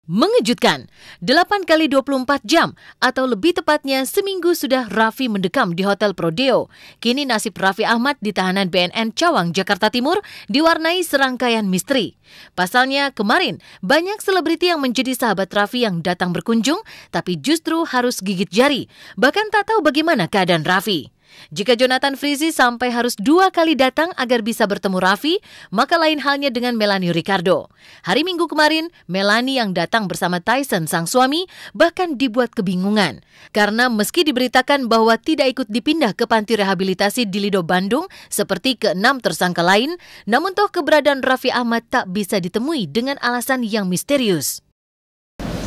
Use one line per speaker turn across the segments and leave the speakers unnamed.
Mengejutkan, 8 kali 24 jam atau lebih tepatnya seminggu sudah Raffi mendekam di Hotel Prodeo. Kini nasib Raffi Ahmad di tahanan BNN Cawang, Jakarta Timur diwarnai serangkaian misteri. Pasalnya kemarin banyak selebriti yang menjadi sahabat Raffi yang datang berkunjung tapi justru harus gigit jari, bahkan tak tahu bagaimana keadaan Raffi. Jika Jonathan Frizzy sampai harus 2 kali datang agar bisa bertemu Raffi, maka lain halnya dengan Melanie Ricardo. Hari Minggu kemarin, Melanie yang datang bersama Tyson, sang suami, bahkan dibuat kebingungan. Karena meski diberitakan bahwa tidak ikut dipindah ke panti rehabilitasi di Lido, Bandung, seperti ke-6 tersangka lain, namun toh keberadaan Raffi Ahmad tak bisa ditemui dengan alasan yang misterius.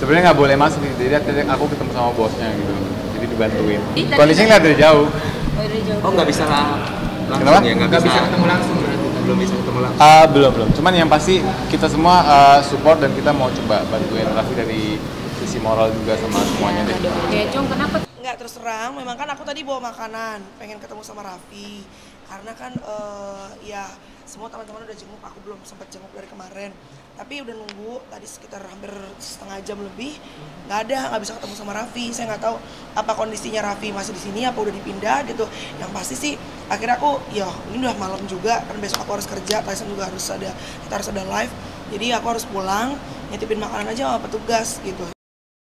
Sebenarnya nggak boleh masuk, jadi aku ketemu sama bosnya gitu, jadi dibantuin. Kondisinya nggak dari jauh.
Oh, nggak bisa langsung.
Kenapa?
Ya? Nggak bisa ketemu langsung berarti? Belum bisa ketemu langsung?
Belum. Cuman yang pasti kita semua support dan kita mau coba bantuin Raffi dari sisi moral juga sama semuanya deh.
Oke, Cung, kenapa?
Nggak, terus terang, memang kan aku tadi bawa makanan, pengen ketemu sama Raffi. Karena kan ya semua teman-teman udah jenguk, aku belum sempat jenguk dari kemarin. Tapi udah nunggu tadi sekitar hampir setengah jam lebih, nggak bisa ketemu sama Raffi. Saya nggak tahu apa kondisinya Raffi masih di sini, apa udah dipindah gitu. Yang pasti sih akhirnya aku, ya ini udah malam juga, kan besok aku harus kerja, Tyson juga kita harus ada live. Jadi aku harus pulang, nitipin makanan aja sama petugas gitu.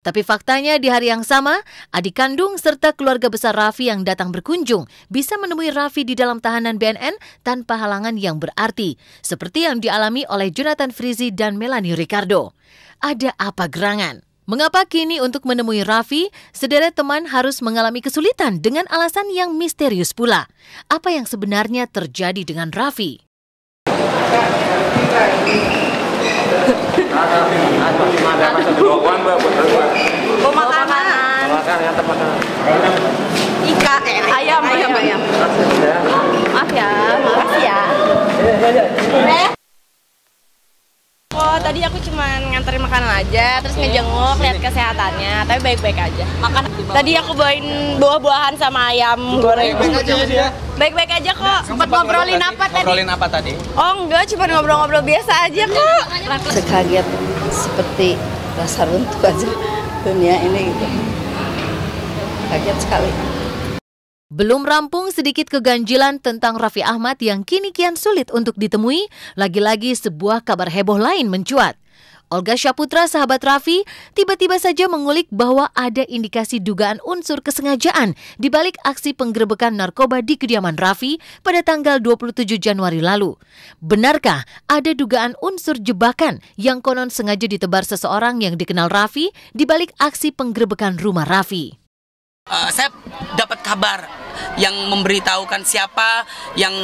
Tapi faktanya di hari yang sama, adik kandung serta keluarga besar Raffi yang datang berkunjung bisa menemui Raffi di dalam tahanan BNN tanpa halangan yang berarti, seperti yang dialami oleh Jonathan Frizzy dan Melanie Ricardo. Ada apa gerangan? Mengapa kini untuk menemui Raffi, sederet teman harus mengalami kesulitan dengan alasan yang misterius pula? Apa yang sebenarnya terjadi dengan Raffi?
Bawa makanan. Ayam. Maaf ya, makasih ya. Oh, tadi aku cuma nganterin makanan aja, terus ngejenguk, lihat kesehatannya, tapi baik-baik aja. Tadi aku bawain buah-buahan sama ayam goreng. Baik-baik aja kok. Sempat ngobrolin apa tadi?
Ngobrolin apa tadi?
Oh enggak, cuma ngobrol-ngobrol biasa aja kok.
Sekaget seperti rasa runtuh aja dunia ini gitu. Kaget sekali.
Belum rampung sedikit keganjilan tentang Raffi Ahmad yang kini kian sulit untuk ditemui, lagi-lagi sebuah kabar heboh lain mencuat. Olga Syaputra, sahabat Raffi, tiba-tiba saja mengulik bahwa ada indikasi dugaan unsur kesengajaan di balik aksi penggerebekan narkoba di kediaman Raffi pada tanggal 27 Januari lalu. Benarkah ada dugaan unsur jebakan yang konon sengaja ditebar seseorang yang dikenal Raffi di balik aksi penggerebekan rumah Raffi?
Saya dapat kabar yang memberitahukan siapa yang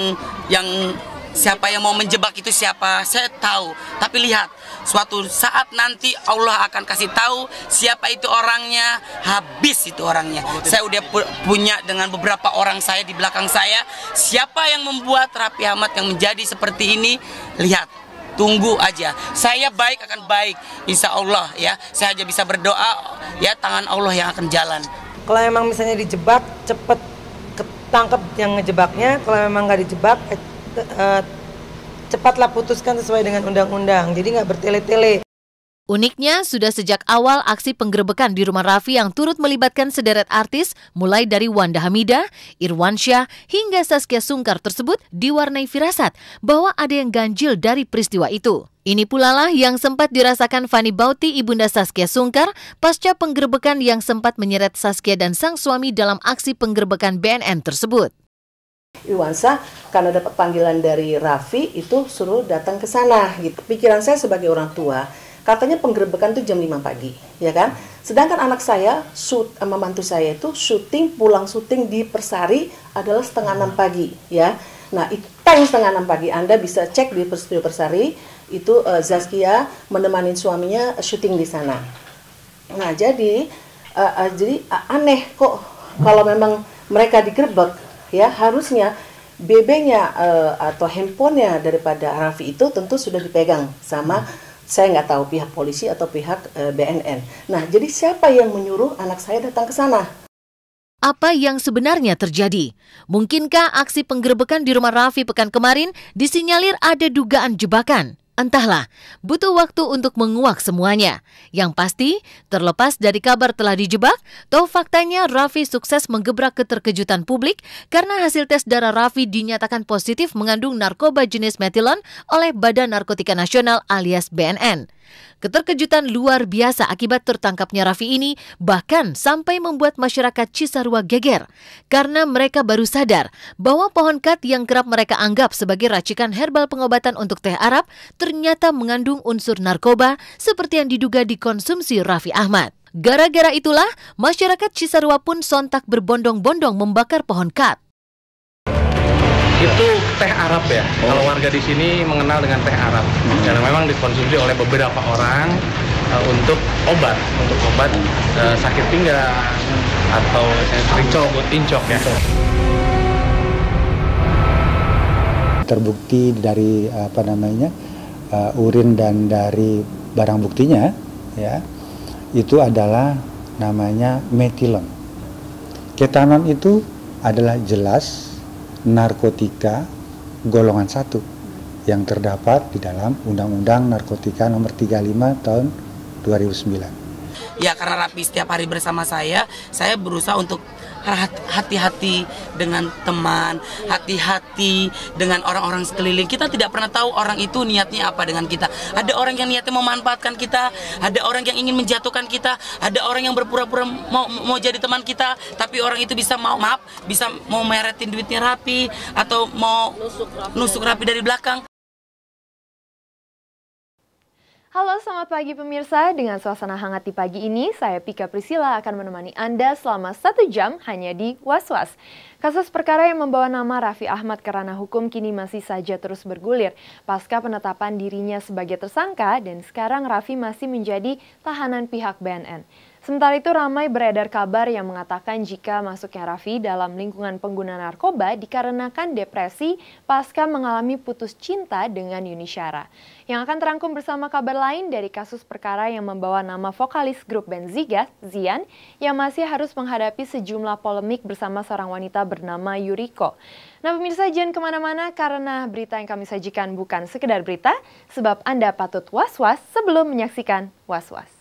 mau menjebak itu siapa, saya tahu. Tapi lihat, suatu saat nanti Allah akan kasih tahu siapa itu orangnya, habis itu orangnya. Saya udah punya dengan beberapa orang saya di belakang saya, siapa yang membuat Raffi Ahmad yang menjadi seperti ini. Lihat, tunggu aja. Saya baik akan baik, insya Allah ya. Saya aja bisa berdoa, ya tangan Allah yang akan jalan.
Kalau memang misalnya dijebak, cepet ketangkep yang ngejebaknya. Kalau memang nggak dijebak, cepatlah putuskan sesuai dengan undang-undang. Jadi nggak bertele-tele.
Uniknya, sudah sejak awal aksi penggerebekan di rumah Raffi yang turut melibatkan sederet artis, mulai dari Wanda Hamidah, Irwansyah, hingga Saskia Sungkar tersebut diwarnai firasat bahwa ada yang ganjil dari peristiwa itu. Ini pula lah yang sempat dirasakan Fanny Bauti, ibunda Saskia Sungkar, pasca penggerebekan yang sempat menyeret Saskia dan sang suami dalam aksi penggerebekan BNN tersebut.
Irwansyah karena dapat panggilan dari Raffi itu suruh datang ke sana gitu. Pikiran saya sebagai orang tua, katanya penggerebekan itu jam 5 pagi, ya kan? Sedangkan anak saya, sama mantu saya itu pulang syuting di Persari adalah setengah 6 pagi, ya. Nah, itu time setengah 6 pagi, Anda bisa cek di studio Persari, itu Zaskia menemani suaminya syuting di sana. Nah, jadi aneh kok kalau memang mereka digerebek, ya harusnya BB-nya atau handphonenya daripada Raffi itu tentu sudah dipegang sama saya nggak tahu pihak polisi atau pihak BNN. Nah, jadi siapa yang menyuruh anak saya datang ke sana?
Apa yang sebenarnya terjadi? Mungkinkah aksi penggerebekan di rumah Raffi pekan kemarin disinyalir ada dugaan jebakan? Entahlah, butuh waktu untuk menguak semuanya. Yang pasti, terlepas dari kabar telah dijebak, toh faktanya Raffi sukses menggebrak keterkejutan publik karena hasil tes darah Raffi dinyatakan positif mengandung narkoba jenis metilon oleh Badan Narkotika Nasional alias BNN. Keterkejutan luar biasa akibat tertangkapnya Raffi ini bahkan sampai membuat masyarakat Cisarua geger karena mereka baru sadar bahwa pohon kat yang kerap mereka anggap sebagai racikan herbal pengobatan untuk teh Arab ternyata mengandung unsur narkoba seperti yang diduga dikonsumsi Raffi Ahmad. Gara-gara itulah masyarakat Cisarua pun sontak berbondong-bondong membakar pohon kat.
Itu teh Arab ya. Kalau warga di sini mengenal dengan teh Arab. Dan memang dikonsumsi oleh beberapa orang untuk obat sakit pinggang atau sering incok ya.
Terbukti dari urin dan dari barang buktinya ya. Itu adalah namanya metilon. Ketanon itu adalah jelas narkotika golongan 1 yang terdapat di dalam Undang-Undang Narkotika Nomor 35 Tahun 2009.
Ya karena Raffi setiap hari bersama saya berusaha untuk hati-hati dengan teman, hati-hati dengan orang-orang sekeliling. Kita tidak pernah tahu orang itu niatnya apa dengan kita. Ada orang yang niatnya memanfaatkan kita, ada orang yang ingin menjatuhkan kita, ada orang yang berpura-pura mau jadi teman kita, tapi orang itu bisa mau meretin duitnya Raffi atau mau nusuk Raffi dari belakang.
Halo, selamat pagi pemirsa. Dengan suasana hangat di pagi ini, saya Pika Priscilla akan menemani Anda selama 1 jam hanya di Was-Was. Kasus perkara yang membawa nama Raffi Ahmad ke ranah hukum kini masih saja terus bergulir pasca penetapan dirinya sebagai tersangka dan sekarang Raffi masih menjadi tahanan pihak BNN. Sementara itu ramai beredar kabar yang mengatakan jika masuknya Raffi dalam lingkungan pengguna narkoba dikarenakan depresi pasca mengalami putus cinta dengan Yuni Syara. Yang akan terangkum bersama kabar lain dari kasus perkara yang membawa nama vokalis grup band Zigas, Zian, yang masih harus menghadapi sejumlah polemik bersama seorang wanita bernama Yuriko. Nah pemirsa, jangan kemana-mana karena berita yang kami sajikan bukan sekedar berita, sebab Anda patut was-was sebelum menyaksikan Was-Was.